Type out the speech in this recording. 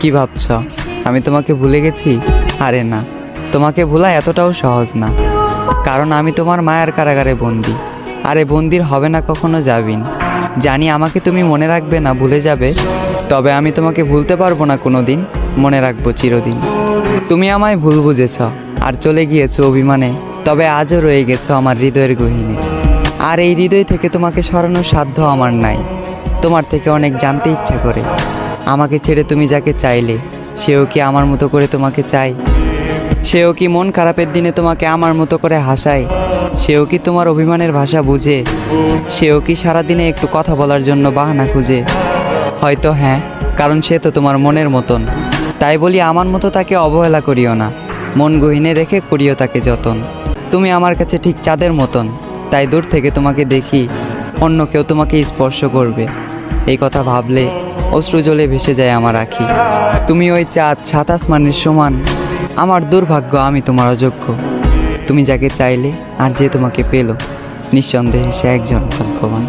কি ভাবছ আমি তোমাকে ভুলে গেছি? আরে না, তোমাকে ভোলা এতটাও সহজ না, কারণ আমি তোমার মায়ার কারাগারে বন্দি। আরে বন্দির হবে না কখনো যাবিন। জানি আমাকে তুমি মনে রাখবে না, ভুলে যাবে, তবে আমি তোমাকে ভুলতে পারবো না কোনো দিন, মনে রাখবো চিরদিন। তুমি আমায় ভুল বুঝেছ আর চলে গিয়েছো অভিমানে, তবে আজও রয়ে গেছো আমার হৃদয়ের গহীনে। আর এই হৃদয় থেকে তোমাকে সরানোর সাধ্য আমার নাই। তোমার থেকে অনেক জানতে ইচ্ছা করে, আমাকে ছেড়ে তুমি যাকে চাইলে সেও কি আমার মতো করে তোমাকে চায়? সেও কি মন খারাপের দিনে তোমাকে আমার মতো করে হাসায়? সেও কি তোমার অভিমানের ভাষা বুঝে? সেও কি সারাদিনে একটু কথা বলার জন্য বাহানা খুঁজে? হয়তো হ্যাঁ, কারণ সে তো তোমার মনের মতন। তাই বলি আমার মতো তাকে অবহেলা করিও না, মন গহীনে রেখে করিও তাকে যতন। তুমি আমার কাছে ঠিক চাঁদের মতন, তাই দূর থেকে তোমাকে দেখি অন্য কেউ তোমাকে স্পর্শ করবে, এই কথা ভাবলে অশ্রু জলে ভেসে যায় আমার আঁখি। তুমি ওই চাঁদ, সাত আসমানের সমান, আমার দুর্ভাগ্য আমি তোমার অযোগ্য। তুমি যাকে চাইলে আর যে তোমাকে পেল, নিঃসন্দেহে সে একজন ভাগ্যবান।